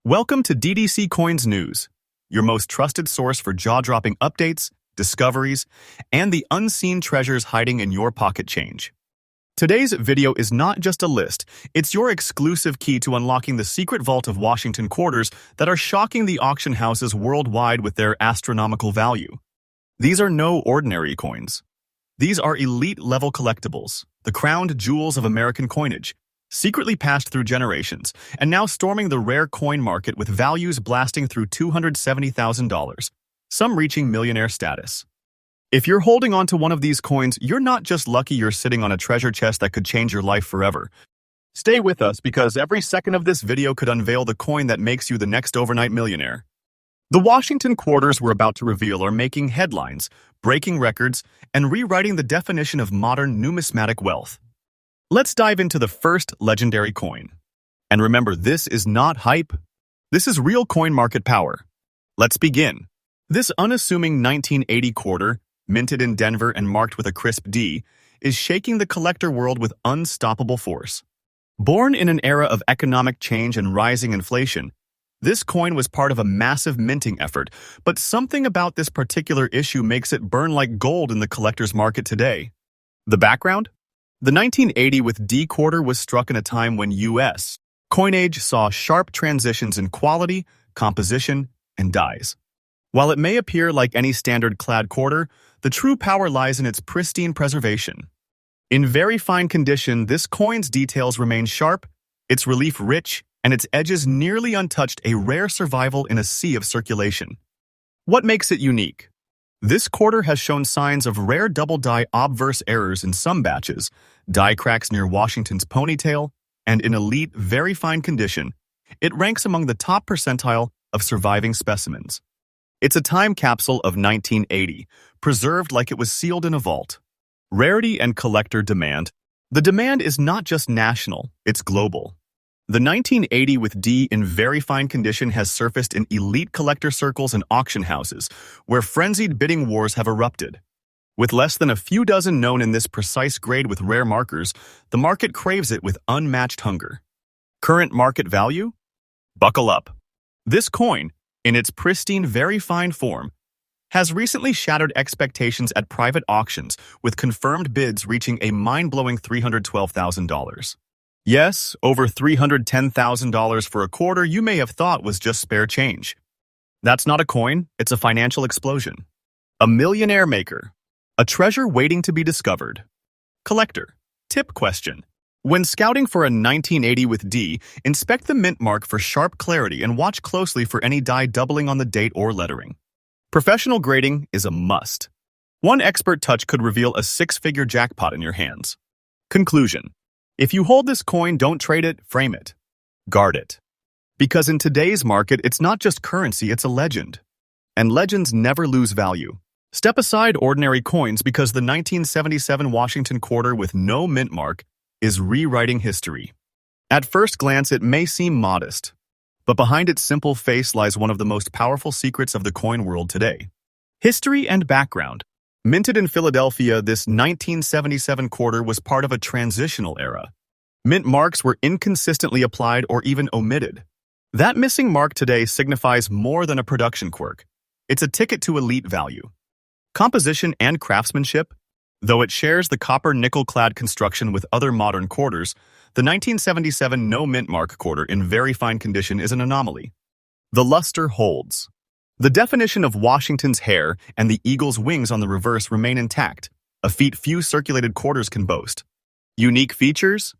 Welcome to DDC Coins News, your most trusted source for jaw-dropping updates, discoveries, and the unseen treasures hiding in your pocket change. Today's video is not just a list, it's your exclusive key to unlocking the secret vault of Washington quarters that are shocking the auction houses worldwide with their astronomical value. These are no ordinary coins. These are elite-level collectibles, the crowned jewels of American coinage, secretly passed through generations, and now storming the rare coin market with values blasting through $270,000, some reaching millionaire status. If you're holding on to one of these coins, you're not just lucky you're sitting on a treasure chest that could change your life forever. Stay with us because every second of this video could unveil the coin that makes you the next overnight millionaire. The Washington quarters we're about to reveal are making headlines, breaking records, and rewriting the definition of modern numismatic wealth. Let's dive into the first legendary coin. And remember, this is not hype. This is real coin market power. Let's begin. This unassuming 1980 quarter, minted in Denver and marked with a crisp D, is shaking the collector world with unstoppable force. Born in an era of economic change and rising inflation, this coin was part of a massive minting effort, but something about this particular issue makes it burn like gold in the collector's market today. The background? The 1980 with D quarter was struck in a time when U.S. coinage saw sharp transitions in quality, composition, and dies. While it may appear like any standard clad quarter, the true power lies in its pristine preservation. In very fine condition, this coin's details remain sharp, its relief rich, and its edges nearly untouched, a rare survival in a sea of circulation. What makes it unique? This quarter has shown signs of rare double-die obverse errors in some batches, die cracks near Washington's ponytail, and in elite, very fine condition, it ranks among the top percentile of surviving specimens. It's a time capsule of 1980, preserved like it was sealed in a vault. Rarity and collector demand. The demand is not just national, it's global. The 1980 with D in very fine condition has surfaced in elite collector circles and auction houses, where frenzied bidding wars have erupted. With less than a few dozen known in this precise grade with rare markers, the market craves it with unmatched hunger. Current market value? Buckle up. This coin, in its pristine, very fine form, has recently shattered expectations at private auctions, with confirmed bids reaching a mind-blowing $312,000. Yes, over $310,000 for a quarter you may have thought was just spare change. That's not a coin, it's a financial explosion. A millionaire maker. A treasure waiting to be discovered. Collector. Tip question. When scouting for a 1980 with D, inspect the mint mark for sharp clarity and watch closely for any die doubling on the date or lettering. Professional grading is a must. One expert touch could reveal a six-figure jackpot in your hands. Conclusion. If you hold this coin, don't trade it, frame it. Guard it. Because in today's market, it's not just currency, it's a legend. And legends never lose value. Step aside ordinary coins because the 1977 Washington quarter with no mint mark is rewriting history. At first glance, it may seem modest, but behind its simple face lies one of the most powerful secrets of the coin world today. History and background. Minted in Philadelphia, this 1977 quarter was part of a transitional era. Mint marks were inconsistently applied or even omitted. That missing mark today signifies more than a production quirk. It's a ticket to elite value. Composition and craftsmanship. Though it shares the copper nickel-clad construction with other modern quarters, the 1977 no mint mark quarter in very fine condition is an anomaly. The luster holds. The definition of Washington's hair and the eagle's wings on the reverse remain intact, a feat few circulated quarters can boast. Unique features?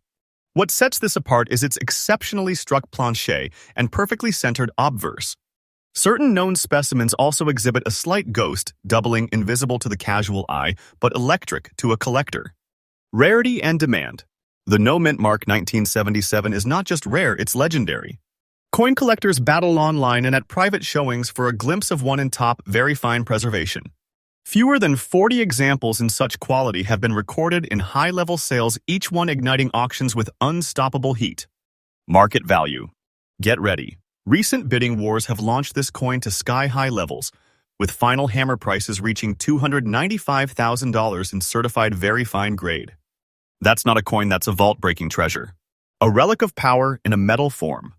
What sets this apart is its exceptionally struck planche and perfectly centered obverse. Certain known specimens also exhibit a slight ghost, doubling invisible to the casual eye, but electric to a collector. Rarity and demand. The no mint mark 1977 is not just rare, it's legendary. Coin collectors battle online and at private showings for a glimpse of one in top, very fine preservation. Fewer than 40 examples in such quality have been recorded in high-level sales, each one igniting auctions with unstoppable heat. Market value. Get ready. Recent bidding wars have launched this coin to sky-high levels, with final hammer prices reaching $295,000 in certified very fine grade. That's not a coin, that's a vault-breaking treasure. A relic of power in a metal form.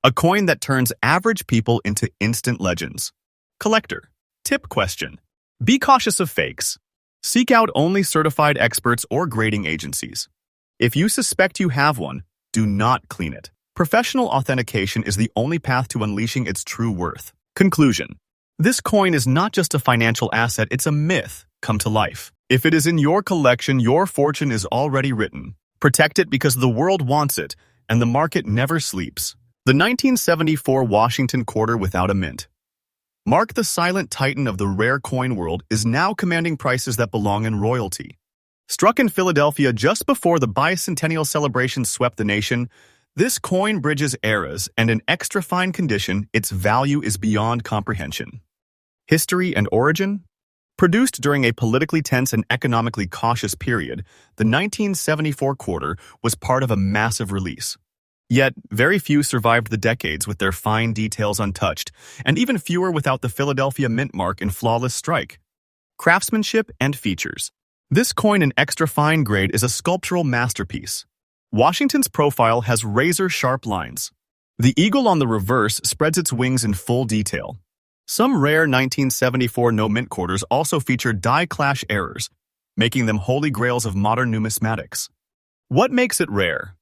A coin that turns average people into instant legends. Collector. Tip question. Be cautious of fakes. Seek out only certified experts or grading agencies. If you suspect you have one, do not clean it. Professional authentication is the only path to unleashing its true worth. Conclusion. This coin is not just a financial asset, it's a myth come to life. If it is in your collection, your fortune is already written. Protect it because the world wants it, and the market never sleeps. The 1974 Washington quarter without a mint. Mark, the silent titan of the rare coin world, is now commanding prices that belong in royalty. Struck in Philadelphia just before the bicentennial celebrations swept the nation, this coin bridges eras, and in extra fine condition, its value is beyond comprehension. History and origin? Produced during a politically tense and economically cautious period, the 1974 quarter was part of a massive release. Yet, very few survived the decades with their fine details untouched, and even fewer without the Philadelphia mint mark in flawless strike. Craftsmanship and features. This coin in extra fine grade is a sculptural masterpiece. Washington's profile has razor-sharp lines. The eagle on the reverse spreads its wings in full detail. Some rare 1974 no-mint quarters also feature die clash errors, making them holy grails of modern numismatics. What makes it rare?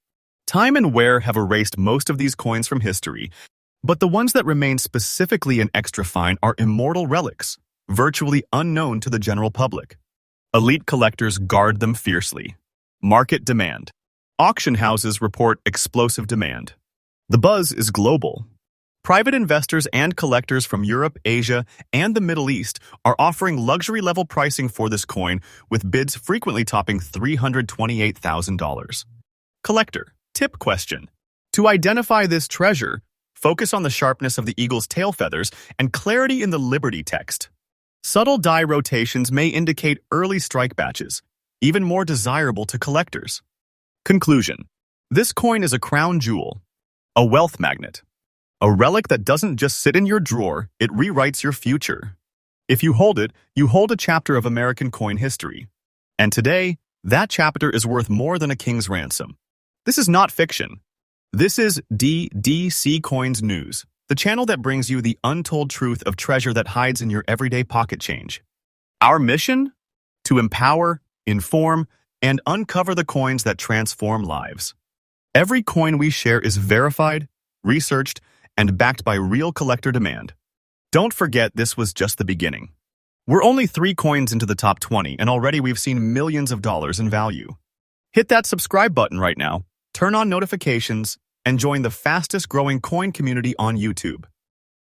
Time and wear have erased most of these coins from history, but the ones that remain specifically in extra fine are immortal relics, virtually unknown to the general public. Elite collectors guard them fiercely. Market demand. Auction houses report explosive demand. The buzz is global. Private investors and collectors from Europe, Asia, and the Middle East are offering luxury-level pricing for this coin, with bids frequently topping $328,000. Collector. Tip question. To identify this treasure, focus on the sharpness of the eagle's tail feathers and clarity in the Liberty text. Subtle die rotations may indicate early strike batches, even more desirable to collectors. Conclusion. This coin is a crown jewel, a wealth magnet, a relic that doesn't just sit in your drawer, it rewrites your future. If you hold it, you hold a chapter of American coin history. And today, that chapter is worth more than a king's ransom. This is not fiction. This is DDC Coins News, the channel that brings you the untold truth of treasure that hides in your everyday pocket change. Our mission? To empower, inform, and uncover the coins that transform lives. Every coin we share is verified, researched, and backed by real collector demand. Don't forget, this was just the beginning. We're only 3 coins into the top 20, and already we've seen millions of dollars in value. Hit that subscribe button right now, turn on notifications, and join the fastest growing coin community on YouTube.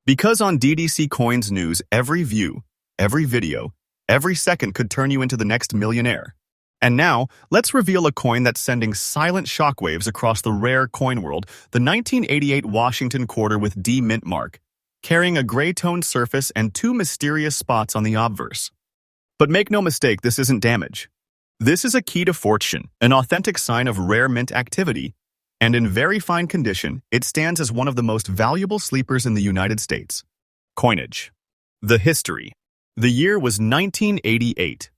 Because on DDC Coins News, every view, every video, every second could turn you into the next millionaire. And now, let's reveal a coin that's sending silent shockwaves across the rare coin world, the 1988 Washington quarter with D mint mark, carrying a gray-toned surface and 2 mysterious spots on the obverse. But make no mistake, this isn't damage. This is a key to fortune, an authentic sign of rare mint activity, and in very fine condition, it stands as one of the most valuable sleepers in the United States. Coinage. The history. The year was 1988,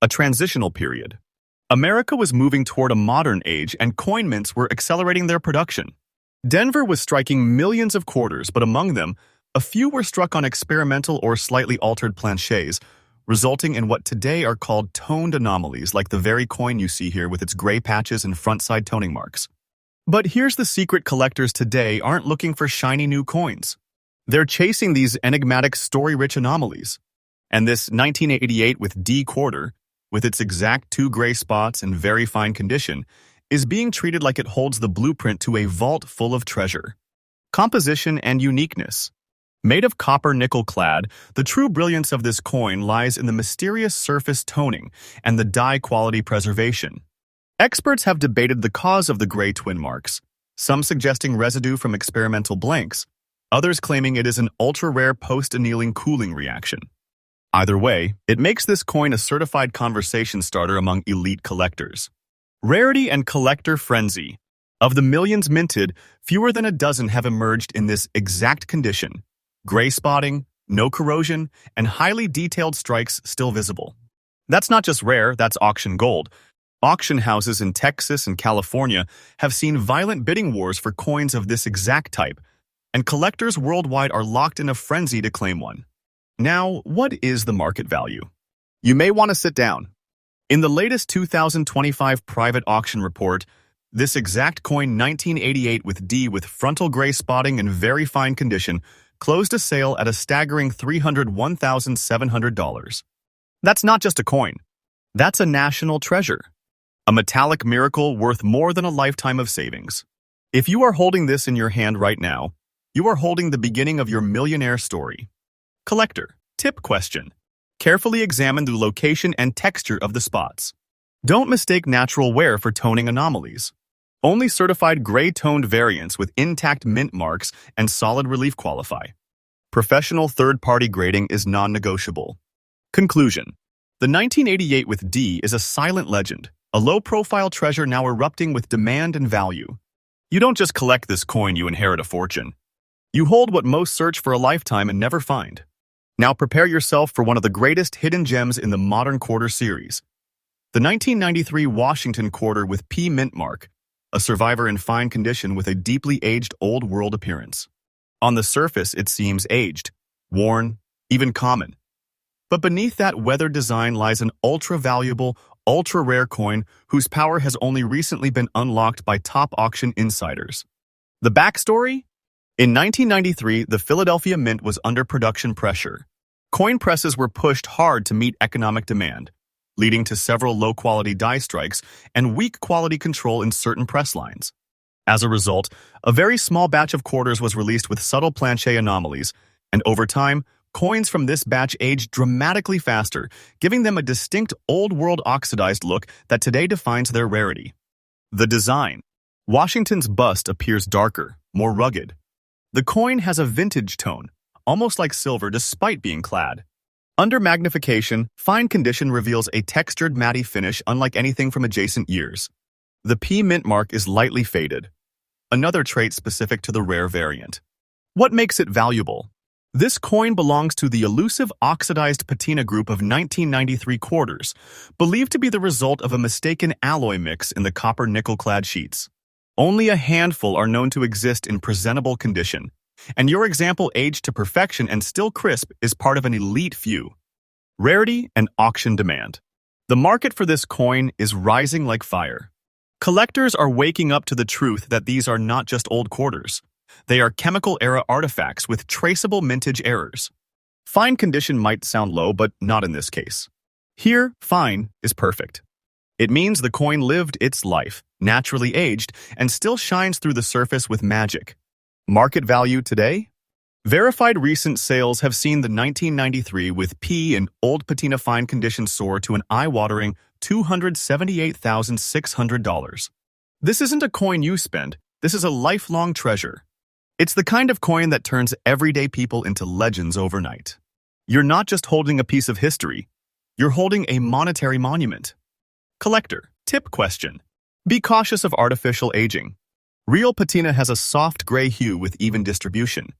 a transitional period. America was moving toward a modern age, and coin mints were accelerating their production. Denver was striking millions of quarters, but among them, a few were struck on experimental or slightly altered planchets, resulting in what today are called toned anomalies, like the very coin you see here with its gray patches and front-side toning marks. But here's the secret: collectors today aren't looking for shiny new coins. They're chasing these enigmatic, story-rich anomalies. And this 1988 with D quarter, with its exact 2 gray spots and very fine condition, is being treated like it holds the blueprint to a vault full of treasure. Composition and uniqueness. Made of copper nickel clad, the true brilliance of this coin lies in the mysterious surface toning and the die quality preservation. Experts have debated the cause of the gray twin marks, some suggesting residue from experimental blanks, others claiming it is an ultra-rare post-annealing cooling reaction. Either way, it makes this coin a certified conversation starter among elite collectors. Rarity and collector frenzy. Of the millions minted, fewer than a dozen have emerged in this exact condition. Gray spotting, no corrosion, and highly detailed strikes still visible. That's not just rare, that's auction gold. Auction houses in Texas and California have seen violent bidding wars for coins of this exact type, and collectors worldwide are locked in a frenzy to claim one. Now, what is the market value? You may want to sit down. In the latest 2025 private auction report, this exact coin 1988 with D with frontal gray spotting and very fine condition closed a sale at a staggering $301,700. That's not just a coin. That's a national treasure. A metallic miracle worth more than a lifetime of savings. If you are holding this in your hand right now, you are holding the beginning of your millionaire story. Collector, tip question. Carefully examine the location and texture of the spots. Don't mistake natural wear for toning anomalies. Only certified gray-toned variants with intact mint marks and solid relief qualify. Professional third-party grading is non-negotiable. Conclusion. The 1988 with D is a silent legend, a low-profile treasure now erupting with demand and value. You don't just collect this coin, you inherit a fortune. You hold what most search for a lifetime and never find. Now prepare yourself for one of the greatest hidden gems in the modern quarter series. The 1993 Washington quarter with P mint mark, a survivor in fine condition with a deeply aged old world appearance. On the surface, it seems aged, worn, even common. But beneath that weathered design lies an ultra-valuable, ultra-rare coin whose power has only recently been unlocked by top auction insiders. The backstory? In 1993, the Philadelphia Mint was under production pressure. Coin presses were pushed hard to meet economic demand, leading to several low-quality die strikes and weak quality control in certain press lines. As a result, a very small batch of quarters was released with subtle planchet anomalies, and over time, coins from this batch aged dramatically faster, giving them a distinct old-world oxidized look that today defines their rarity. The design. Washington's bust appears darker, more rugged. The coin has a vintage tone, almost like silver despite being clad. Under magnification, fine condition reveals a textured matte finish unlike anything from adjacent years. The P mint mark is lightly faded, another trait specific to the rare variant. What makes it valuable? This coin belongs to the elusive oxidized patina group of 1993 quarters, believed to be the result of a mistaken alloy mix in the copper-nickel-clad sheets. Only a handful are known to exist in presentable condition, and your example aged to perfection and still crisp is part of an elite few. Rarity and auction demand. The market for this coin is rising like fire. Collectors are waking up to the truth that these are not just old quarters. They are chemical-era artifacts with traceable mintage errors. Fine condition might sound low, but not in this case. Here, fine is perfect. It means the coin lived its life, naturally aged, and still shines through the surface with magic. Market value today? Verified recent sales have seen the 1993 with P and old patina fine condition soar to an eye-watering $278,600. This isn't a coin you spend, this is a lifelong treasure. It's the kind of coin that turns everyday people into legends overnight. You're not just holding a piece of history, you're holding a monetary monument. Collector, tip question. Be cautious of artificial aging. Real patina has a soft gray hue with even distribution.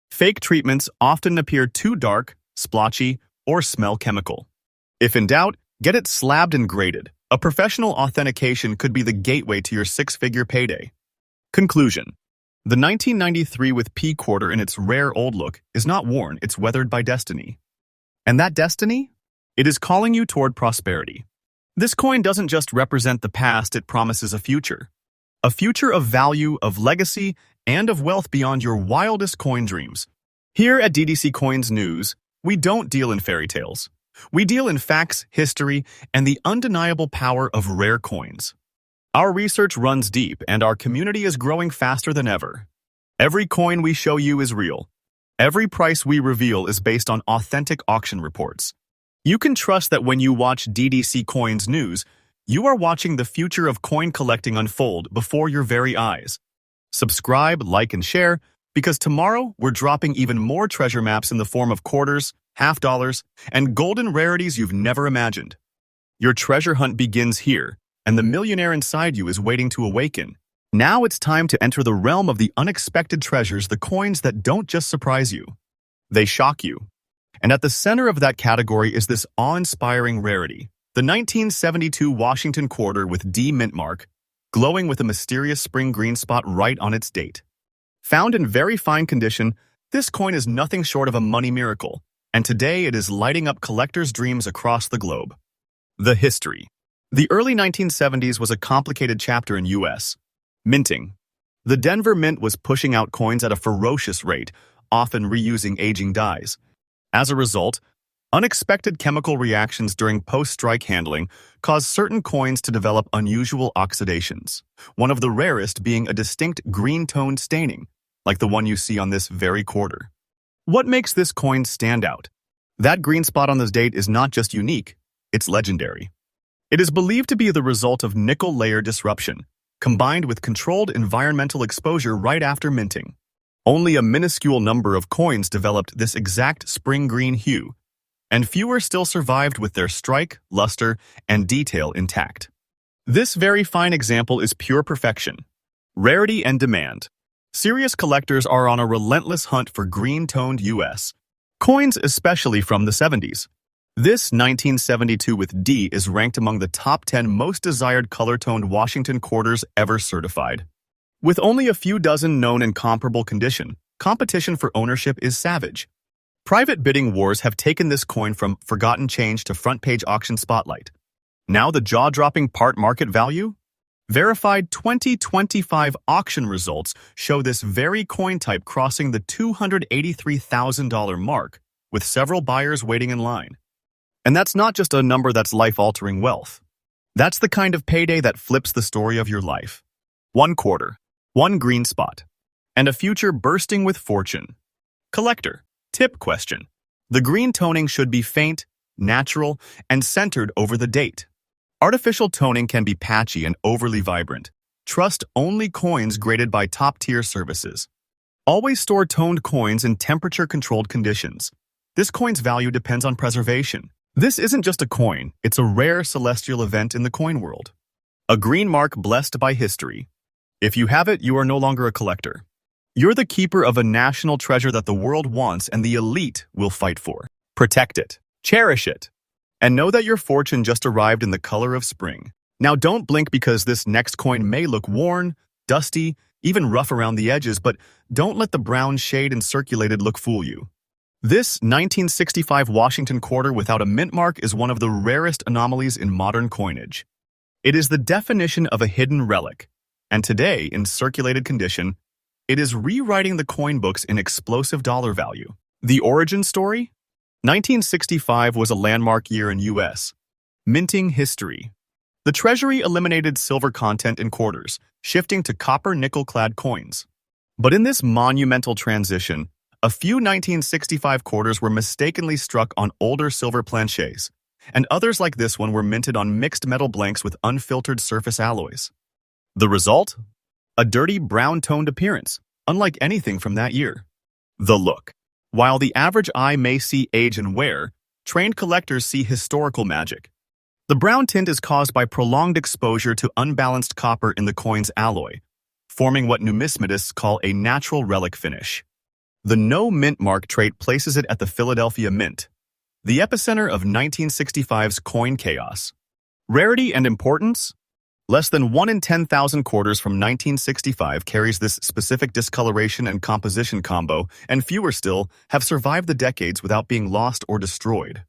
Fake treatments often appear too dark, splotchy, or smell chemical. If in doubt, get it slabbed and graded. A professional authentication could be the gateway to your six-figure payday. Conclusion. The 1993 with P quarter in its rare old look is not worn, it's weathered by destiny. And that destiny? It is calling you toward prosperity. This coin doesn't just represent the past, it promises a future. A future of value, of legacy, and of wealth beyond your wildest coin dreams. Here at DDC Coins News, we don't deal in fairy tales. We deal in facts, history, and the undeniable power of rare coins. Our research runs deep, and our community is growing faster than ever. Every coin we show you is real. Every price we reveal is based on authentic auction reports. You can trust that when you watch DDC Coins News, you are watching the future of coin collecting unfold before your very eyes. Subscribe, like, and share, because tomorrow we're dropping even more treasure maps in the form of quarters, half dollars, and golden rarities you've never imagined. Your treasure hunt begins here, and the millionaire inside you is waiting to awaken. Now it's time to enter the realm of the unexpected treasures, the coins that don't just surprise you. They shock you. And at the center of that category is this awe-inspiring rarity, the 1972 Washington quarter with D mint mark, glowing with a mysterious spring green spot right on its date. Found in very fine condition, this coin is nothing short of a money miracle, and today it is lighting up collectors' dreams across the globe. The history. The early 1970s was a complicated chapter in U.S. minting. The Denver Mint was pushing out coins at a ferocious rate, often reusing aging dies. As a result, unexpected chemical reactions during post-strike handling caused certain coins to develop unusual oxidations, one of the rarest being a distinct green-toned staining, like the one you see on this very quarter. What makes this coin stand out? That green spot on this date is not just unique, it's legendary. It is believed to be the result of nickel layer disruption, combined with controlled environmental exposure right after minting. Only a minuscule number of coins developed this exact spring green hue, and fewer still survived with their strike, luster, and detail intact. This very fine example is pure perfection. Rarity and demand. Serious collectors are on a relentless hunt for green-toned U.S. coins, especially from the 70s. This 1972 with D is ranked among the top 10 most desired color-toned Washington quarters ever certified. With only a few dozen known in comparable condition, competition for ownership is savage. Private bidding wars have taken this coin from forgotten change to front-page auction spotlight. Now the jaw-dropping part market value? Verified 2025 auction results show this very coin type crossing the $283,000 mark, with several buyers waiting in line. And that's not just a number that's life-altering wealth. That's the kind of payday that flips the story of your life. 1 quarter, 1 green spot, and a future bursting with fortune. Collector. Tip question. The green toning should be faint, natural, and centered over the date. Artificial toning can be patchy and overly vibrant. Trust only coins graded by top-tier services. Always store toned coins in temperature-controlled conditions. This coin's value depends on preservation. This isn't just a coin, it's a rare celestial event in the coin world. A green mark blessed by history. If you have it, you are no longer a collector. You're the keeper of a national treasure that the world wants and the elite will fight for. Protect it. Cherish it. And know that your fortune just arrived in the color of spring. Now don't blink because this next coin may look worn, dusty, even rough around the edges, but don't let the brown shade and circulated look fool you. This 1965 Washington quarter without a mint mark is one of the rarest anomalies in modern coinage. It is the definition of a hidden relic, and today, in circulated condition, it is rewriting the coin books in explosive dollar value. The origin story? 1965 was a landmark year in U.S. minting history. The Treasury eliminated silver content in quarters, shifting to copper nickel-clad coins. But in this monumental transition, a few 1965 quarters were mistakenly struck on older silver planchets, and others like this one were minted on mixed metal blanks with unfiltered surface alloys. The result? A dirty brown-toned appearance, unlike anything from that year. The look. While the average eye may see age and wear, trained collectors see historical magic. The brown tint is caused by prolonged exposure to unbalanced copper in the coin's alloy, forming what numismatists call a natural relic finish. The no mint mark trait places it at the Philadelphia Mint, the epicenter of 1965's coin chaos. Rarity and importance? Less than 1 in 10,000 quarters from 1965 carries this specific discoloration and composition combo, and fewer still have survived the decades without being lost or destroyed.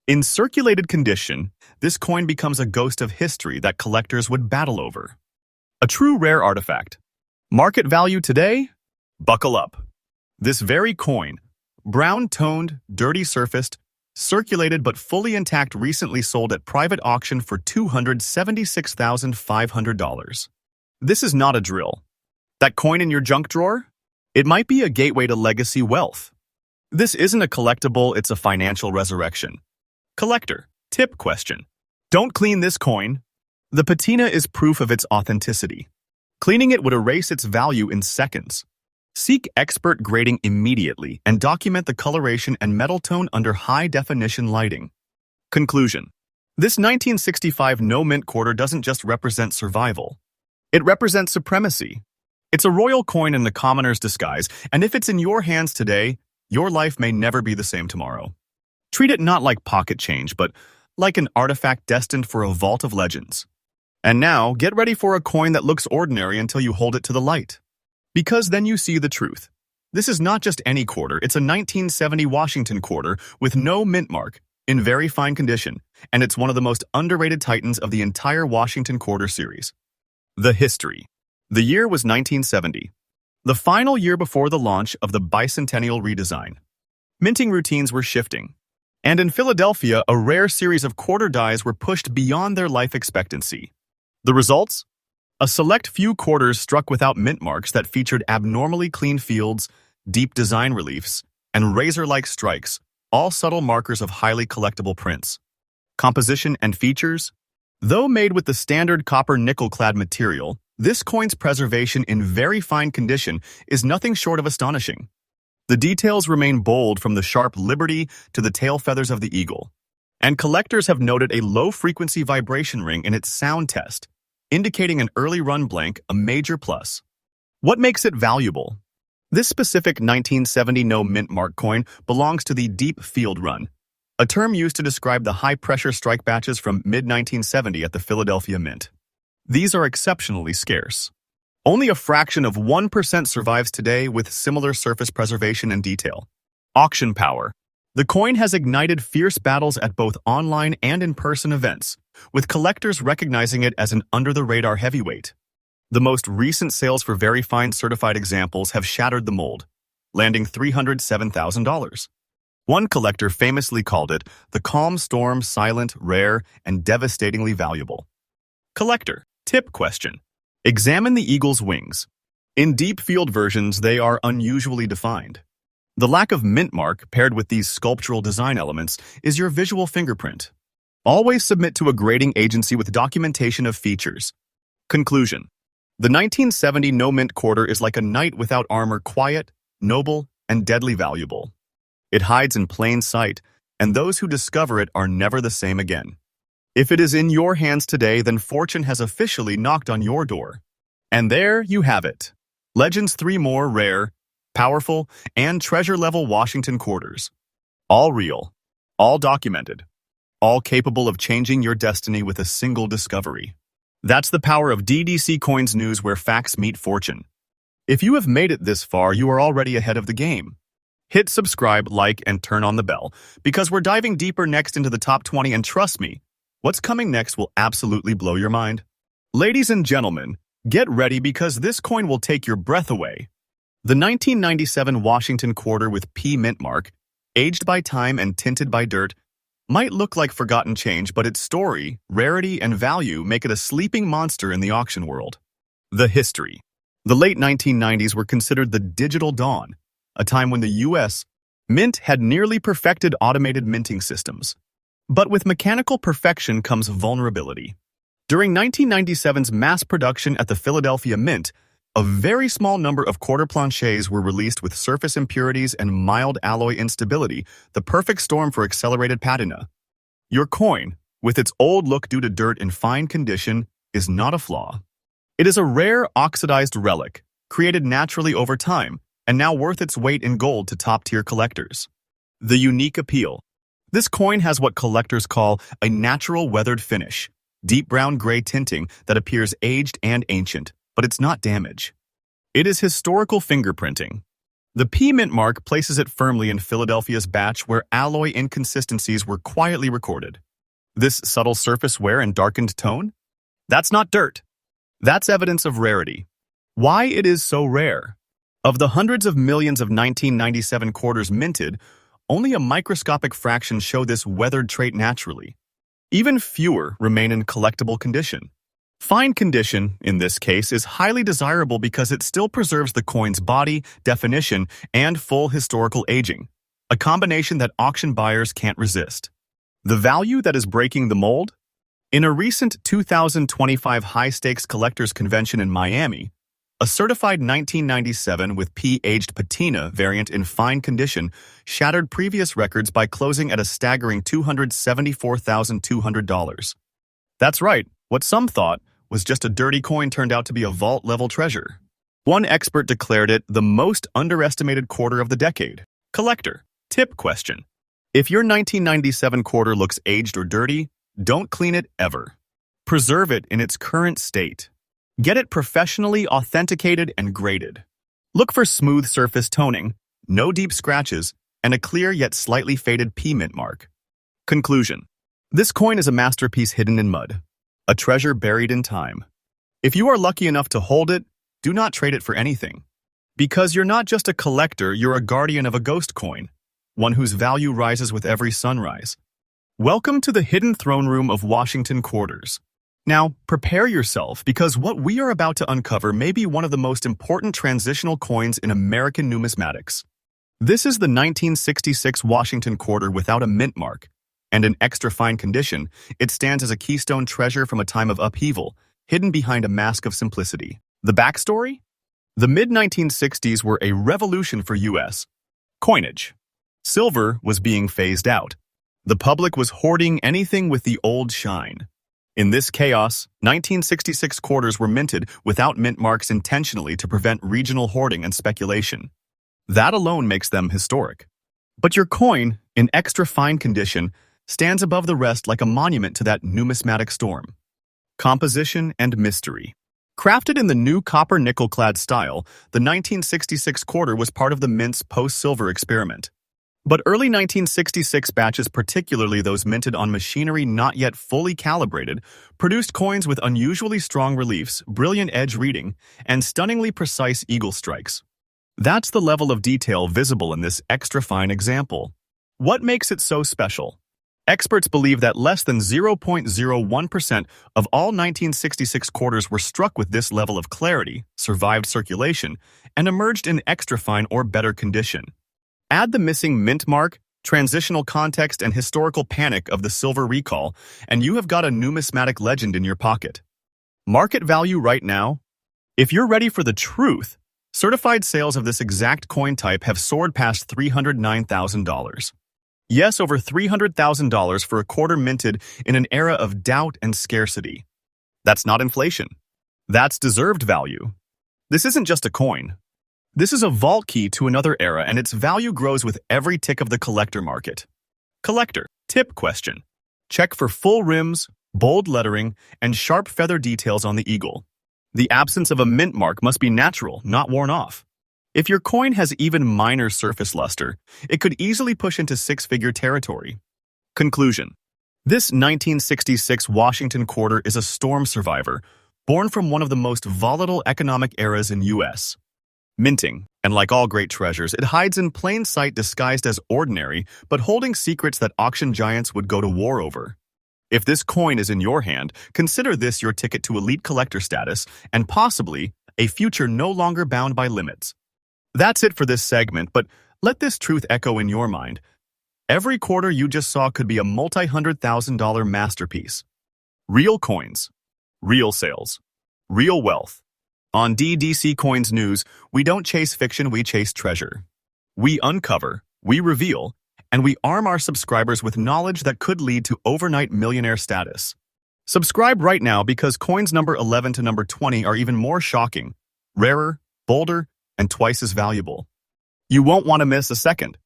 In circulated condition, this coin becomes a ghost of history that collectors would battle over. A true rare artifact. Market value today? Buckle up. This very coin, brown-toned, dirty-surfaced, circulated but fully intact, recently sold at private auction for $276,500. This is not a drill. That coin in your junk drawer? It might be a gateway to legacy wealth. This isn't a collectible, it's a financial resurrection. Collector. Tip question. Don't clean this coin. The patina is proof of its authenticity. Cleaning it would erase its value in seconds. Seek expert grading immediately and document the coloration and metal tone under high-definition lighting. Conclusion. This 1965 no-mint quarter doesn't just represent survival. It represents supremacy. It's a royal coin in the commoner's disguise, and if it's in your hands today, your life may never be the same tomorrow. Treat it not like pocket change, but like an artifact destined for a vault of legends. And now, get ready for a coin that looks ordinary until you hold it to the light. Because then you see the truth. This is not just any quarter, it's a 1970 Washington quarter with no mint mark, in very fine condition, and it's one of the most underrated titans of the entire Washington quarter series. The history. The year was 1970, the final year before the launch of the bicentennial redesign. Minting routines were shifting, and in Philadelphia, a rare series of quarter dies were pushed beyond their life expectancy. The results? A select few quarters struck without mint marks that featured abnormally clean fields, deep design reliefs, and razor-like strikes, all subtle markers of highly collectible prints. Composition and features? Though made with the standard copper nickel-clad material, this coin's preservation in very fine condition is nothing short of astonishing. The details remain bold from the sharp liberty to the tail feathers of the eagle, and collectors have noted a low-frequency vibration ring in its sound test, indicating an early run blank, a major plus. What makes it valuable? This specific 1970 no mint mark coin belongs to the deep field run, a term used to describe the high-pressure strike batches from mid-1970 at the Philadelphia Mint. These are exceptionally scarce. Only a fraction of 1% survives today with similar surface preservation and detail. Auction power. The coin has ignited fierce battles at both online and in-person events, with collectors recognizing it as an under-the-radar heavyweight. The most recent sales for very fine certified examples have shattered the mold, landing $307,000. One collector famously called it the calm storm, silent, rare, and devastatingly valuable. Collector. Tip question. Examine the eagle's wings. In deep field versions, they are unusually defined. The lack of mint mark paired with these sculptural design elements is your visual fingerprint. Always submit to a grading agency with documentation of features. Conclusion. The 1970 no mint quarter is like a knight without armor, quiet, noble, and deadly valuable. It hides in plain sight, and those who discover it are never the same again. If it is in your hands today, then fortune has officially knocked on your door. And there you have it. Legends 3 more rare, powerful, and treasure-level Washington quarters. All real, all documented, all capable of changing your destiny with a single discovery. That's the power of DDC Coins news, where facts meet fortune. If you have made it this far, you are already ahead of the game. Hit subscribe, like, and turn on the bell, because we're diving deeper next into the top 20, and trust me, what's coming next will absolutely blow your mind. Ladies and gentlemen, get ready because this coin will take your breath away. The 1997 Washington quarter with P mint mark, aged by time and tinted by dirt, might look like forgotten change, but its story, rarity, and value make it a sleeping monster in the auction world. The history. The late 1990s were considered the digital dawn, a time when the U.S. Mint had nearly perfected automated minting systems. But with mechanical perfection comes vulnerability. During 1997's mass production at the Philadelphia Mint, a very small number of quarter planchets were released with surface impurities and mild alloy instability, the perfect storm for accelerated patina. Your coin, with its old look due to dirt in fine condition, is not a flaw. It is a rare oxidized relic, created naturally over time, and now worth its weight in gold to top-tier collectors. The unique appeal. This coin has what collectors call a natural weathered finish, deep brown-gray tinting that appears aged and ancient, but it's not damage. It is historical fingerprinting. The P mint mark places it firmly in Philadelphia's batch where alloy inconsistencies were quietly recorded. This subtle surface wear and darkened tone? That's not dirt. That's evidence of rarity. Why it is so rare? Of the hundreds of millions of 1997 quarters minted, only a microscopic fraction show this weathered trait naturally. Even fewer remain in collectible condition. Fine condition, in this case, is highly desirable because it still preserves the coin's body, definition, and full historical aging, a combination that auction buyers can't resist. The value that is breaking the mold? In a recent 2025 high-stakes collectors convention in Miami, a certified 1997 with P-aged patina variant in fine condition shattered previous records by closing at a staggering $274,200. That's right, what some thought was just a dirty coin turned out to be a vault-level treasure. One expert declared it the most underestimated quarter of the decade. Collector. Tip question. If your 1997 quarter looks aged or dirty, don't clean it ever. Preserve it in its current state. Get it professionally authenticated and graded. Look for smooth surface toning, no deep scratches, and a clear yet slightly faded P mint mark. Conclusion. This coin is a masterpiece hidden in mud, a treasure buried in time. If you are lucky enough to hold it, do not trade it for anything. Because you're not just a collector, you're a guardian of a ghost coin, one whose value rises with every sunrise. Welcome to the hidden throne room of Washington quarters. Now, prepare yourself, because what we are about to uncover may be one of the most important transitional coins in American numismatics. This is the 1966 Washington quarter without a mint mark, and in extra fine condition, it stands as a keystone treasure from a time of upheaval, hidden behind a mask of simplicity. The backstory? The mid-1960s were a revolution for U.S. coinage. Silver was being phased out. The public was hoarding anything with the old shine. In this chaos, 1966 quarters were minted without mint marks intentionally to prevent regional hoarding and speculation. That alone makes them historic. But your coin, in extra fine condition, stands above the rest like a monument to that numismatic storm. Composition and mystery. Crafted in the new copper-nickel-clad style, the 1966 quarter was part of the mint's post-silver experiment. But early 1966 batches, particularly those minted on machinery not yet fully calibrated, produced coins with unusually strong reliefs, brilliant edge reading, and stunningly precise eagle strikes. That's the level of detail visible in this extra-fine example. What makes it so special? Experts believe that less than 0.01% of all 1966 quarters were struck with this level of clarity, survived circulation, and emerged in extra-fine or better condition. Add the missing mint mark, transitional context, and historical panic of the silver recall, and you have got a numismatic legend in your pocket. Market value right now? If you're ready for the truth, certified sales of this exact coin type have soared past $309,000. Yes, over $300,000 for a quarter minted in an era of doubt and scarcity. That's not inflation. That's deserved value. This isn't just a coin. This is a vault key to another era, and its value grows with every tick of the collector market. Collector. Tip question. Check for full rims, bold lettering, and sharp feather details on the eagle. The absence of a mint mark must be natural, not worn off. If your coin has even minor surface luster, it could easily push into six-figure territory. Conclusion. This 1966 Washington quarter is a storm survivor, born from one of the most volatile economic eras in U.S. minting, and like all great treasures, it hides in plain sight disguised as ordinary, but holding secrets that auction giants would go to war over. If this coin is in your hand, consider this your ticket to elite collector status, and possibly a future no longer bound by limits. That's it for this segment, but let this truth echo in your mind. Every quarter you just saw could be a multi-$100,000 masterpiece. Real coins, real sales, real wealth. On DDC Coins News, we don't chase fiction, we chase treasure. We uncover, we reveal, and we arm our subscribers with knowledge that could lead to overnight millionaire status. Subscribe right now, because coins number 11 to number 20 are even more shocking, rarer, bolder, and twice as valuable. You won't want to miss a second.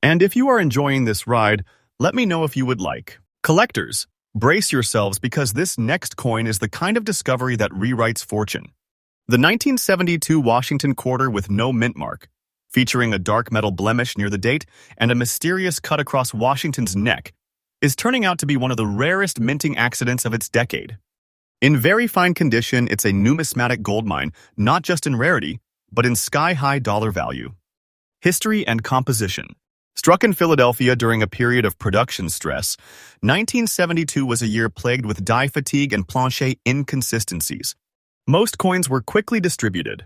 And if you are enjoying this ride, let me know if you would like. Collectors, brace yourselves, because this next coin is the kind of discovery that rewrites fortune. The 1972 Washington quarter with no mint mark, featuring a dark metal blemish near the date and a mysterious cut across Washington's neck, is turning out to be one of the rarest minting accidents of its decade. In very fine condition, it's a numismatic goldmine, not just in rarity, but in sky-high dollar value. History and composition. Struck in Philadelphia during a period of production stress, 1972 was a year plagued with die fatigue and plancher inconsistencies. Most coins were quickly distributed.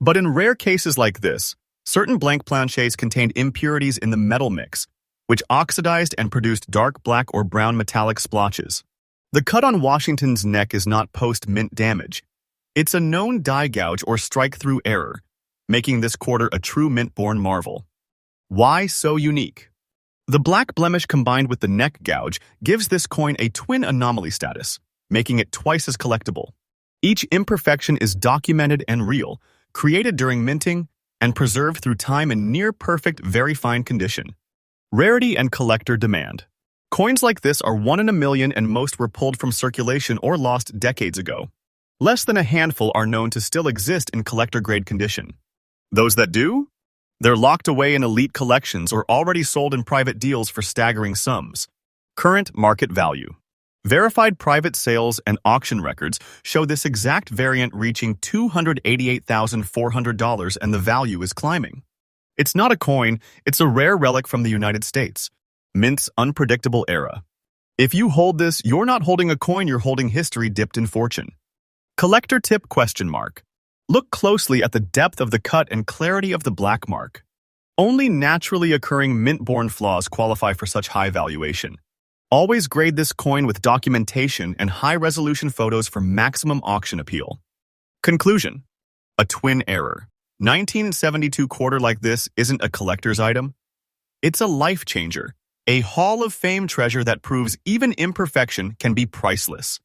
But in rare cases like this, certain blank planchets contained impurities in the metal mix, which oxidized and produced dark black or brown metallic splotches. The cut on Washington's neck is not post-mint damage. It's a known die gouge or strike-through error, making this quarter a true mint-born marvel. Why so unique? The black blemish combined with the neck gouge gives this coin a twin anomaly status, making it twice as collectible. Each imperfection is documented and real, created during minting, and preserved through time in near-perfect, very fine condition. Rarity and collector demand. Coins like this are 1 in a million, and most were pulled from circulation or lost decades ago. Less than a handful are known to still exist in collector-grade condition. Those that do? They're locked away in elite collections or already sold in private deals for staggering sums. Current market value. Verified private sales and auction records show this exact variant reaching $288,400, and the value is climbing. It's not a coin, it's a rare relic from the United States. Mint's unpredictable era. If you hold this, you're not holding a coin, you're holding history dipped in fortune. Collector tip ? Look closely at the depth of the cut and clarity of the black mark. Only naturally occurring mint-born flaws qualify for such high valuation. Always grade this coin with documentation and high-resolution photos for maximum auction appeal. Conclusion. A twin error. 1972 quarter like this isn't a collector's item. It's a life changer, a Hall of Fame treasure that proves even imperfection can be priceless.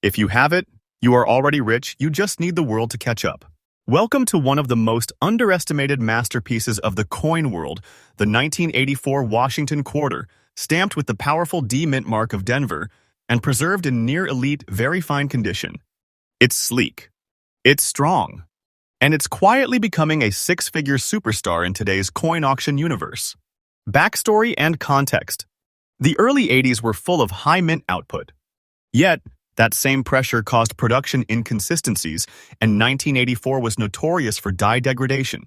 If you have it, you are already rich, you just need the world to catch up. Welcome to one of the most underestimated masterpieces of the coin world, the 1984 Washington Quarter, stamped with the powerful D mint mark of Denver and preserved in near-elite, very fine condition. It's sleek, it's strong, and it's quietly becoming a six-figure superstar in today's coin auction universe. Backstory and context. The early 80s were full of high mint output. Yet, that same pressure caused production inconsistencies, and 1984 was notorious for die degradation,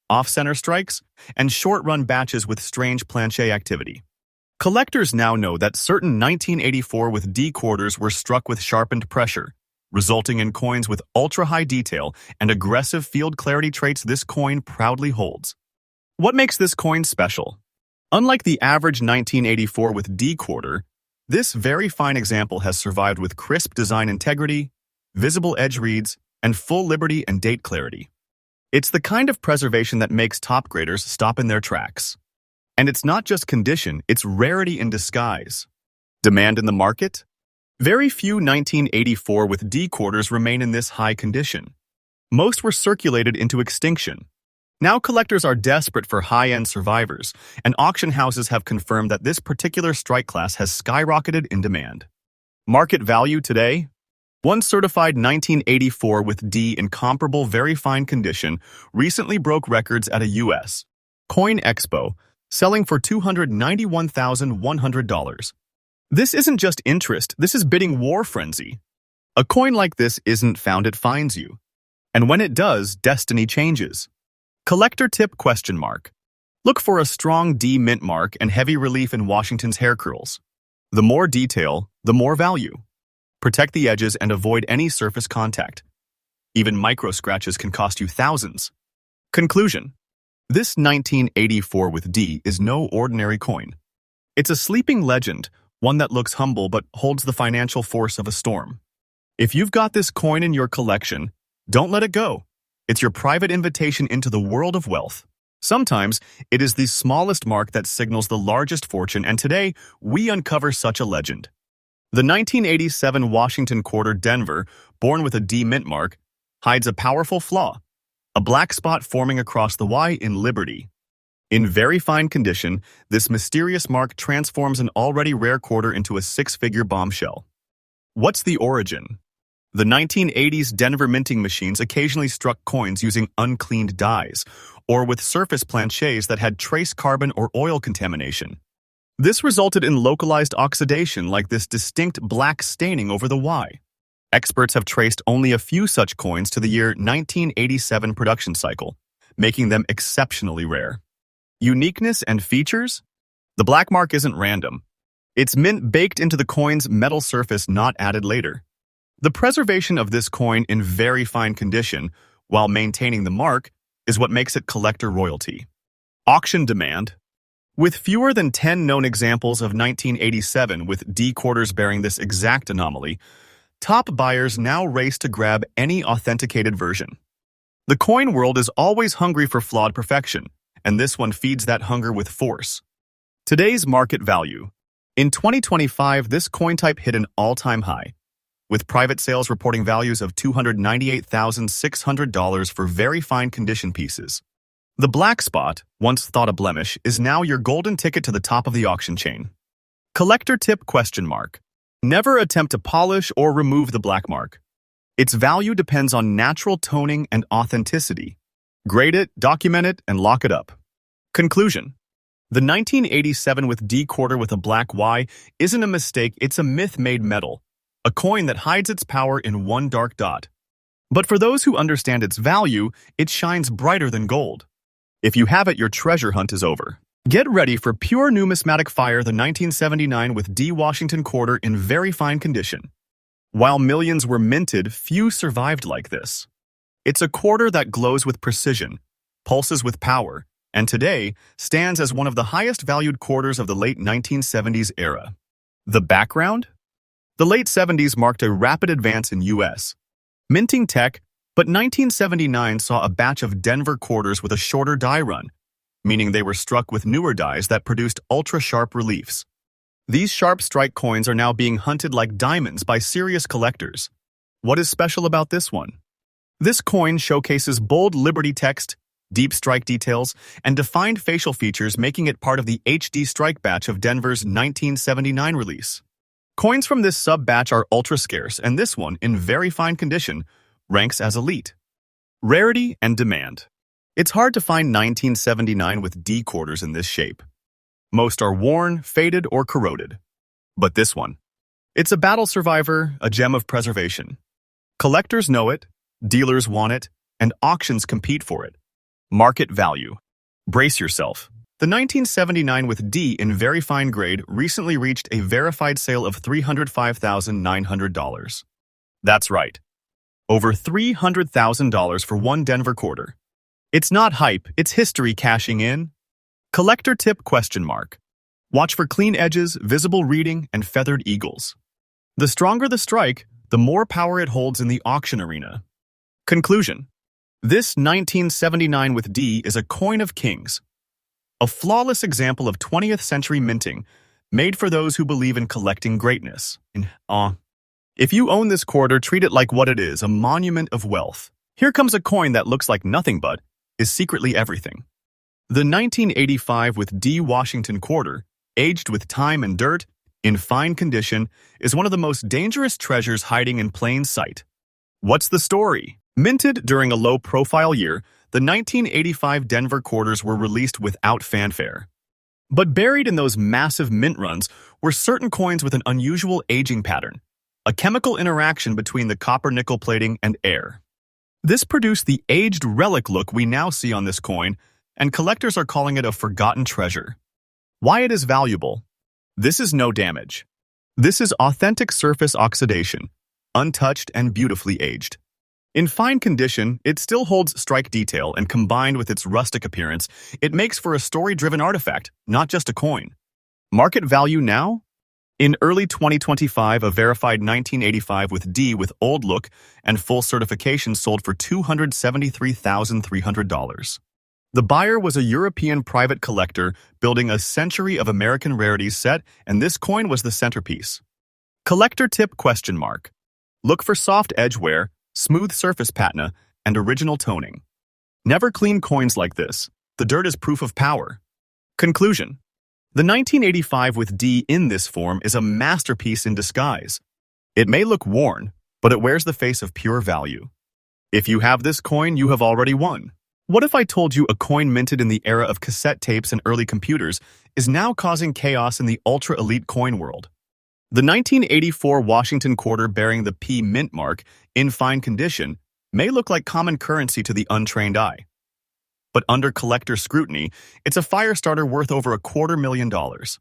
off-center strikes, and short-run batches with strange planche activity. Collectors now know that certain 1984 with D quarters were struck with sharpened pressure, resulting in coins with ultra-high detail and aggressive field clarity traits this coin proudly holds. What makes this coin special? Unlike the average 1984 with D quarter, this very fine example has survived with crisp design integrity, visible edge reads, and full liberty and date clarity. It's the kind of preservation that makes top graders stop in their tracks. And it's not just condition, it's rarity in disguise. Demand in the market? Very few 1984 with D quarters remain in this high condition. Most were circulated into extinction. Now collectors are desperate for high-end survivors, and auction houses have confirmed that this particular strike class has skyrocketed in demand. Market value today? One certified 1984 with D in comparable very fine condition recently broke records at a U.S. Coin Expo, selling for $291,100. This isn't just interest, this is bidding war frenzy. A coin like this isn't found, it finds you. And when it does, destiny changes. Collector tip ? Look for a strong D mint mark and heavy relief in Washington's hair curls. The more detail, the more value. Protect the edges and avoid any surface contact. Even micro scratches can cost you thousands. Conclusion. This 1984 with D is no ordinary coin. It's a sleeping legend, one that looks humble but holds the financial force of a storm. If you've got this coin in your collection, don't let it go. It's your private invitation into the world of wealth. Sometimes, it is the smallest mark that signals the largest fortune, and today, we uncover such a legend. The 1987 Washington Quarter Denver, born with a D mint mark, hides a powerful flaw. A black spot forming across the Y in Liberty. In very fine condition, this mysterious mark transforms an already rare quarter into a six-figure bombshell. What's the origin? The 1980s Denver minting machines occasionally struck coins using uncleaned dies, or with surface planches that had trace carbon or oil contamination. This resulted in localized oxidation like this distinct black staining over the Y. Experts have traced only a few such coins to the year 1987 production cycle, making them exceptionally rare. Uniqueness and features? The black mark isn't random. It's mint baked into the coin's metal surface, not added later. The preservation of this coin in very fine condition, while maintaining the mark, is what makes it collector royalty. Auction demand. With fewer than 10 known examples of 1987 with D quarters bearing this exact anomaly, top buyers now race to grab any authenticated version. The coin world is always hungry for flawed perfection, and this one feeds that hunger with force. Today's market value. In 2025, this coin type hit an all-time high, with private sales reporting values of $298,600 for very fine condition pieces. The black spot, once thought a blemish, is now your golden ticket to the top of the auction chain. Collector tip ? Never attempt to polish or remove the black mark. Its value depends on natural toning and authenticity. Grade it, document it, and lock it up. Conclusion. The 1987 with D quarter with a black Y isn't a mistake, it's a myth-made metal, a coin that hides its power in one dark dot. But for those who understand its value, it shines brighter than gold. If you have it, your treasure hunt is over. Get ready for pure numismatic fire, the 1979 with D Washington quarter in very fine condition. While millions were minted, few survived like this. It's a quarter that glows with precision, pulses with power, and today stands as one of the highest valued quarters of the late 1970s era. The background? The late 70s marked a rapid advance in U.S. minting tech, but 1979 saw a batch of Denver quarters with a shorter die run, meaning they were struck with newer dies that produced ultra-sharp reliefs. These sharp strike coins are now being hunted like diamonds by serious collectors. What is special about this one? This coin showcases bold Liberty text, deep strike details, and defined facial features, making it part of the HD strike batch of Denver's 1979 release. Coins from this sub-batch are ultra-scarce, and this one, in very fine condition, ranks as elite. Rarity and demand. It's hard to find 1979 with D quarters in this shape. Most are worn, faded, or corroded. But this one, it's a battle survivor, a gem of preservation. Collectors know it, dealers want it, and auctions compete for it. Market value. Brace yourself. The 1979 with D in very fine grade recently reached a verified sale of $305,900. That's right. Over $300,000 for one Denver quarter. It's not hype, it's history cashing in. Collector tip ? Watch for clean edges, visible reading, and feathered eagles. The stronger the strike, the more power it holds in the auction arena. Conclusion. This 1979 with D is a coin of kings. A flawless example of 20th century minting, made for those who believe in collecting greatness. If you own this quarter, treat it like what it is, a monument of wealth. Here comes a coin that looks like nothing but is secretly everything. The 1985 with D Washington quarter, aged with time and dirt, in fine condition, is one of the most dangerous treasures hiding in plain sight. What's the story? Minted during a low-profile year, the 1985 Denver quarters were released without fanfare. But buried in those massive mint runs were certain coins with an unusual aging pattern, a chemical interaction between the copper-nickel plating and air. This produced the aged relic look we now see on this coin, and collectors are calling it a forgotten treasure. Why it is valuable? This is no damage. This is authentic surface oxidation, untouched and beautifully aged. In fine condition, it still holds strike detail, and combined with its rustic appearance, it makes for a story-driven artifact, not just a coin. Market value now? In early 2025, a verified 1985 with D with old look and full certification sold for $273,300. The buyer was a European private collector building a Century of American Rarities set, and this coin was the centerpiece. Collector tip ? Look for soft edge wear, smooth surface patina, and original toning. Never clean coins like this. The dirt is proof of power. Conclusion. The 1985 with D in this form is a masterpiece in disguise. It may look worn, but it wears the face of pure value. If you have this coin, you have already won. What if I told you a coin minted in the era of cassette tapes and early computers is now causing chaos in the ultra-elite coin world? The 1984 Washington quarter bearing the P mint mark, in fine condition, may look like common currency to the untrained eye. But under collector scrutiny, it's a fire starter worth over $250,000.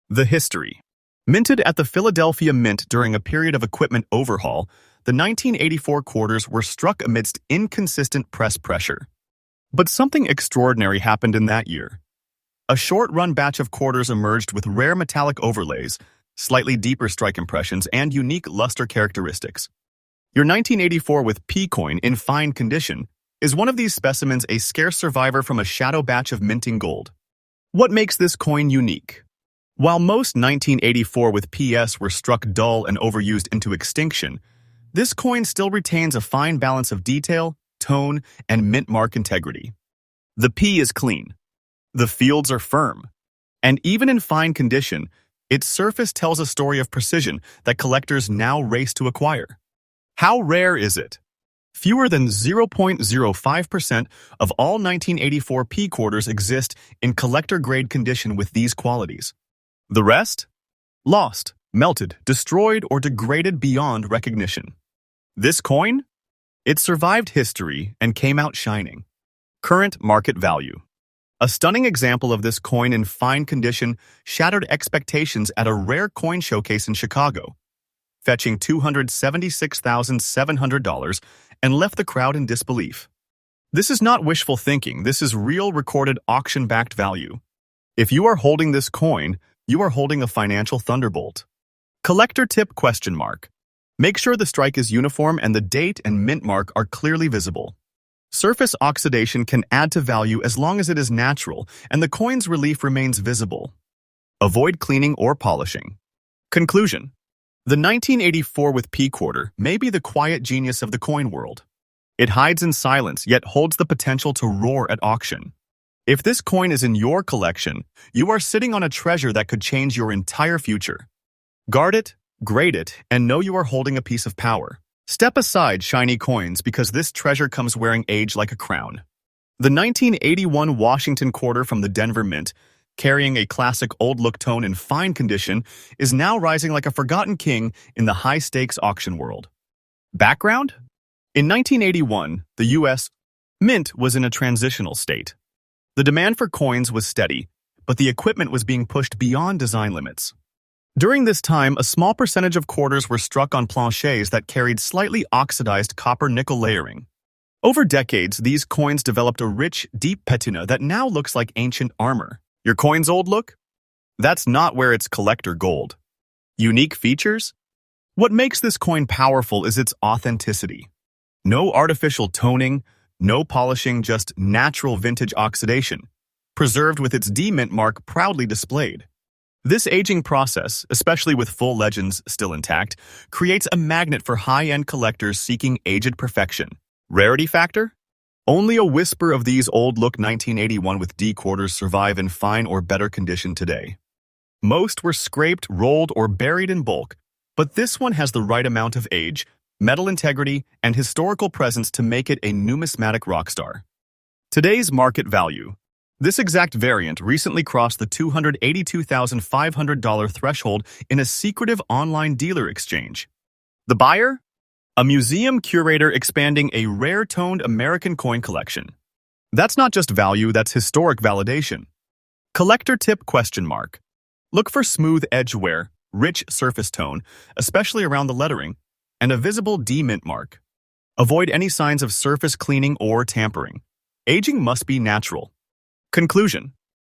The history. Minted at the Philadelphia Mint during a period of equipment overhaul, the 1984 quarters were struck amidst inconsistent press pressure. But something extraordinary happened in that year. A short-run batch of quarters emerged with rare metallic overlays, slightly deeper strike impressions, and unique luster characteristics. Your 1984 with P coin in fine condition is one of these specimens, a scarce survivor from a shadow batch of minting gold. What makes this coin unique? While most 1984 with PS were struck dull and overused into extinction, this coin still retains a fine balance of detail, tone, and mint mark integrity. The P is clean. The fields are firm. And even in fine condition, its surface tells a story of precision that collectors now race to acquire. How rare is it? Fewer than 0.05% of all 1984 P quarters exist in collector-grade condition with these qualities. The rest? Lost, melted, destroyed, or degraded beyond recognition. This coin? It survived history and came out shining. Current market value. A stunning example of this coin in fine condition shattered expectations at a rare coin showcase in Chicago, fetching $276,700 and left the crowd in disbelief. This is not wishful thinking, this is real recorded auction-backed value. If you are holding this coin, you are holding a financial thunderbolt. Collector tip ? Make sure the strike is uniform and the date and mint mark are clearly visible. Surface oxidation can add to value as long as it is natural and the coin's relief remains visible. Avoid cleaning or polishing. Conclusion. The 1984 with P quarter may be the quiet genius of the coin world. It hides in silence yet holds the potential to roar at auction. If this coin is in your collection, you are sitting on a treasure that could change your entire future. Guard it, grade it, and know you are holding a piece of power. Step aside, shiny coins, because this treasure comes wearing age like a crown. The 1981 Washington quarter from the Denver Mint, carrying a classic old-look tone in fine condition, is now rising like a forgotten king in the high-stakes auction world. Background? In 1981, the U.S. Mint was in a transitional state. The demand for coins was steady, but the equipment was being pushed beyond design limits. During this time, a small percentage of quarters were struck on planchets that carried slightly oxidized copper-nickel layering. Over decades, these coins developed a rich, deep patina that now looks like ancient armor. Your coin's old look? That's not where it's collector gold. Unique features? What makes this coin powerful is its authenticity. No artificial toning, no polishing, just natural vintage oxidation, preserved with its D-mint mark proudly displayed. This aging process, especially with full legends still intact, creates a magnet for high-end collectors seeking aged perfection. Rarity factor? Only a whisper of these old-look 1981 with D quarters survive in fine or better condition today. Most were scraped, rolled, or buried in bulk, but this one has the right amount of age, metal integrity, and historical presence to make it a numismatic rockstar. Today's market value. This exact variant recently crossed the $282,500 threshold in a secretive online dealer exchange. The buyer? A museum curator expanding a rare-toned American coin collection. That's not just value, that's historic validation. Collector tip ? Look for smooth edge wear, rich surface tone, especially around the lettering, and a visible D-mint mark. Avoid any signs of surface cleaning or tampering. Aging must be natural. Conclusion.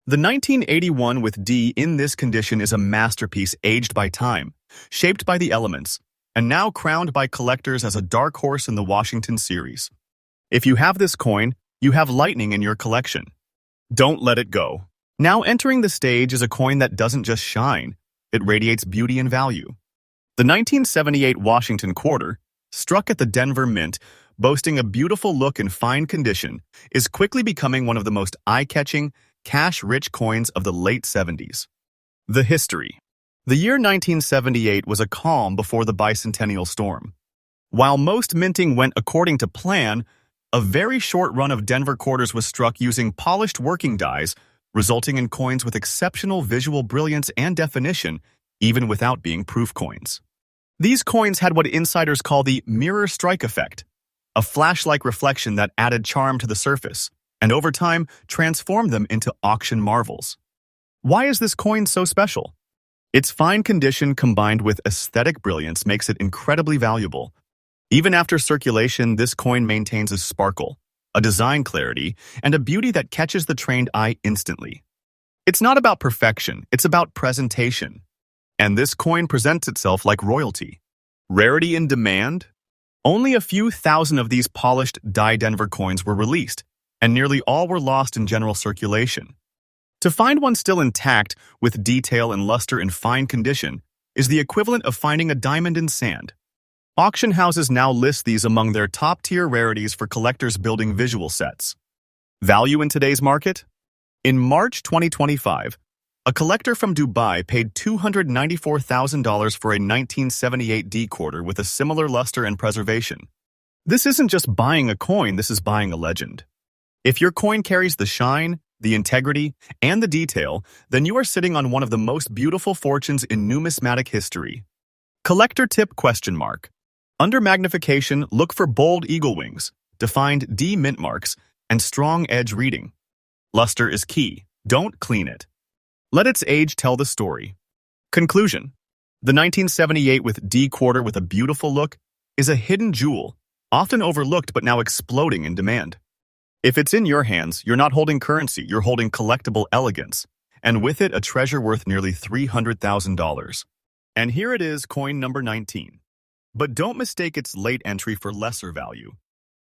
The 1981 with D in this condition is a masterpiece aged by time, shaped by the elements, and now crowned by collectors as a dark horse in the Washington series. If you have this coin, you have lightning in your collection. Don't let it go. Now entering the stage is a coin that doesn't just shine, it radiates beauty and value. The 1978 Washington quarter, struck at the Denver Mint, boasting a beautiful look in fine condition, is quickly becoming one of the most eye-catching, cash-rich coins of the late 70s. The history. The year 1978 was a calm before the bicentennial storm. While most minting went according to plan, a very short run of Denver quarters was struck using polished working dies, resulting in coins with exceptional visual brilliance and definition, even without being proof coins. These coins had what insiders call the mirror strike effect, a flash-like reflection that added charm to the surface, and over time transformed them into auction marvels. Why is this coin so special? Its fine condition combined with aesthetic brilliance makes it incredibly valuable. Even after circulation, this coin maintains a sparkle, a design clarity, and a beauty that catches the trained eye instantly. It's not about perfection, it's about presentation. And this coin presents itself like royalty. Rarity in demand? Only a few thousand of these polished die Denver coins were released, and nearly all were lost in general circulation. To find one still intact, with detail and luster in fine condition, is the equivalent of finding a diamond in sand. Auction houses now list these among their top-tier rarities for collectors building visual sets. Value in today's market? In March 2025, a collector from Dubai paid $294,000 for a 1978 D quarter with a similar luster and preservation. This isn't just buying a coin, this is buying a legend. If your coin carries the shine, the integrity, and the detail, then you are sitting on one of the most beautiful fortunes in numismatic history. Collector tip ? Under magnification, look for bold eagle wings, defined D mint marks, and strong edge reading. Luster is key. Don't clean it. Let its age tell the story. Conclusion. The 1978 with D quarter with a beautiful look is a hidden jewel, often overlooked but now exploding in demand. If it's in your hands, you're not holding currency, you're holding collectible elegance, and with it a treasure worth nearly $300,000. And here it is, coin number 19. But don't mistake its late entry for lesser value.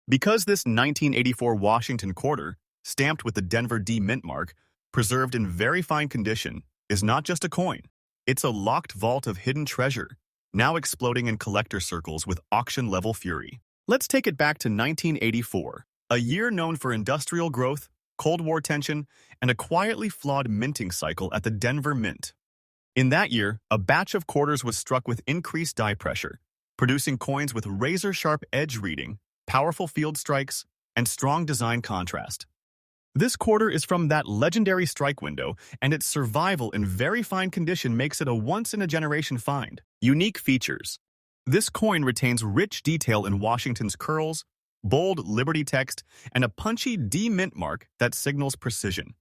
Because this 1984 Washington quarter, stamped with the Denver D mint mark, preserved in very fine condition, is not just a coin. It's a locked vault of hidden treasure, now exploding in collector circles with auction-level fury. Let's take it back to 1984, a year known for industrial growth, Cold War tension, and a quietly flawed minting cycle at the Denver Mint. In that year, a batch of quarters was struck with increased die pressure, producing coins with razor-sharp edge reading, powerful field strikes, and strong design contrast. This quarter is from that legendary strike window, and its survival in very fine condition makes it a once-in-a-generation find. Unique features. This coin retains rich detail in Washington's curls, bold Liberty text, and a punchy D mint mark that signals precision.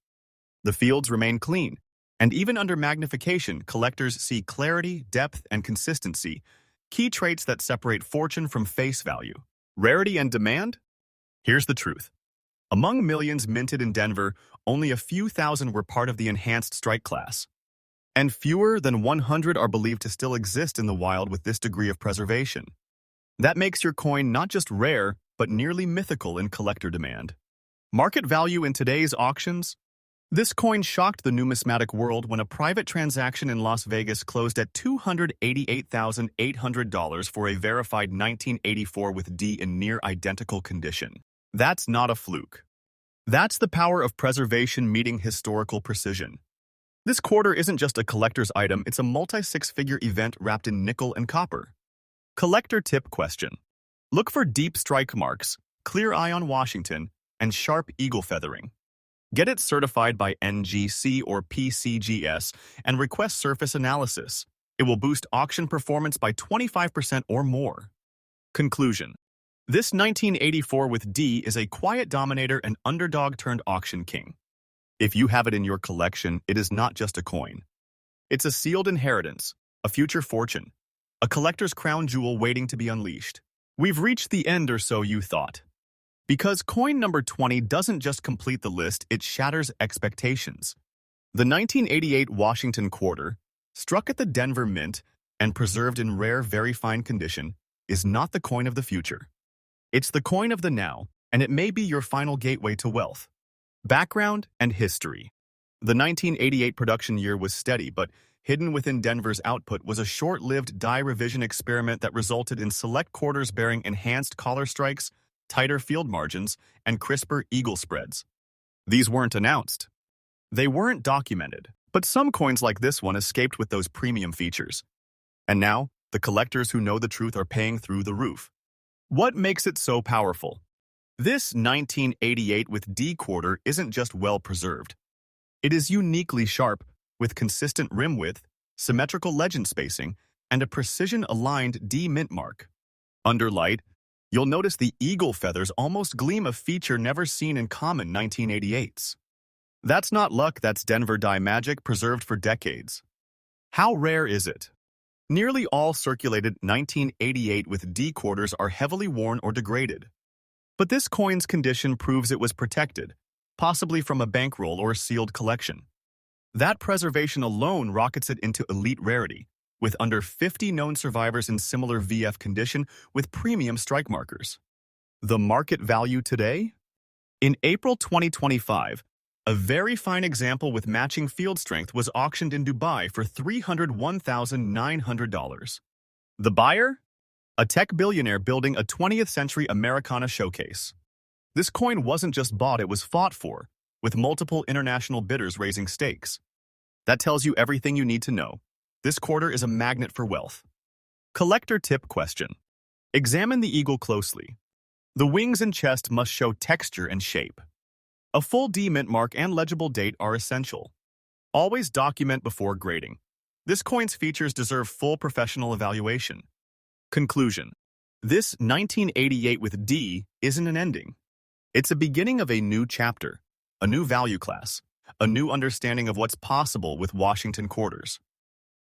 The fields remain clean, and even under magnification, collectors see clarity, depth, and consistency, key traits that separate fortune from face value. Rarity and demand? Here's the truth. Among millions minted in Denver, only a few thousand were part of the enhanced strike class. And fewer than 100 are believed to still exist in the wild with this degree of preservation. That makes your coin not just rare, but nearly mythical in collector demand. Market value in today's auctions? This coin shocked the numismatic world when a private transaction in Las Vegas closed at $288,800 for a verified 1984 with D in near-identical condition. That's not a fluke. That's the power of preservation meeting historical precision. This quarter isn't just a collector's item, it's a multi-six-figure event wrapped in nickel and copper. Collector tip question. Look for deep strike marks, clear eye on Washington, and sharp eagle feathering. Get it certified by NGC or PCGS and request surface analysis. It will boost auction performance by 25% or more. Conclusion. This 1984 with D is a quiet dominator and underdog-turned-auction king. If you have it in your collection, it is not just a coin. It's a sealed inheritance, a future fortune, a collector's crown jewel waiting to be unleashed. We've reached the end, or so you thought. Because coin number 20 doesn't just complete the list, it shatters expectations. The 1988 Washington quarter, struck at the Denver Mint and preserved in rare, very fine condition, is not the coin of the future. It's the coin of the now, and it may be your final gateway to wealth. Background and history. The 1988 production year was steady, but hidden within Denver's output was a short-lived die revision experiment that resulted in select quarters bearing enhanced collar strikes, tighter field margins, and crisper eagle spreads. These weren't announced. They weren't documented, but some coins like this one escaped with those premium features. And now, the collectors who know the truth are paying through the roof. What makes it so powerful? This 1988 with D quarter isn't just well preserved. It is uniquely sharp, with consistent rim width, symmetrical legend spacing, and a precision-aligned D mint mark. Under light, you'll notice the eagle feathers almost gleam, a feature never seen in common 1988s. That's not luck, that's Denver die magic preserved for decades. How rare is it? Nearly all circulated 1988 with D quarters are heavily worn or degraded. But this coin's condition proves it was protected, possibly from a bankroll or sealed collection. That preservation alone rockets it into elite rarity, with under 50 known survivors in similar VF condition with premium strike markers. The market value today? In April 2025, a very fine example with matching field strength was auctioned in Dubai for $301,900. The buyer? A tech billionaire building a 20th century Americana showcase. This coin wasn't just bought, it was fought for, with multiple international bidders raising stakes. That tells you everything you need to know. This quarter is a magnet for wealth. Collector tip question. Examine the eagle closely. The wings and chest must show texture and shape. A full D mint mark and legible date are essential. Always document before grading. This coin's features deserve full professional evaluation. Conclusion. This 1988 with D isn't an ending. It's a beginning of a new chapter, a new value class, a new understanding of what's possible with Washington quarters.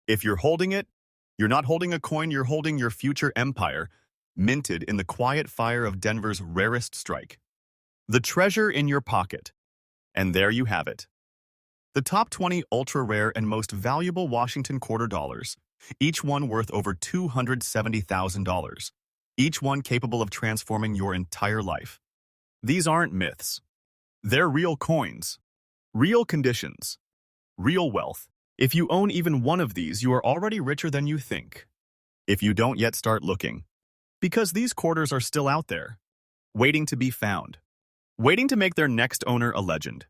If you're holding it, you're not holding a coin, you're holding your future empire, minted in the quiet fire of Denver's rarest strike. The treasure in your pocket. And there you have it. The top 20 ultra-rare and most valuable Washington quarter dollars, each one worth over $270,000, each one capable of transforming your entire life. These aren't myths. They're real coins, real conditions, real wealth. If you own even one of these, you are already richer than you think. If you don't yet, start looking. Because these quarters are still out there, waiting to be found, waiting to make their next owner a legend.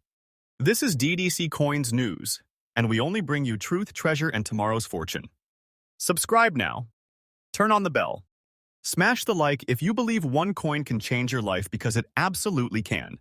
This is DDC Coins News, and we only bring you truth, treasure, and tomorrow's fortune. Subscribe now. Turn on the bell. Smash the like if you believe one coin can change your life, because it absolutely can.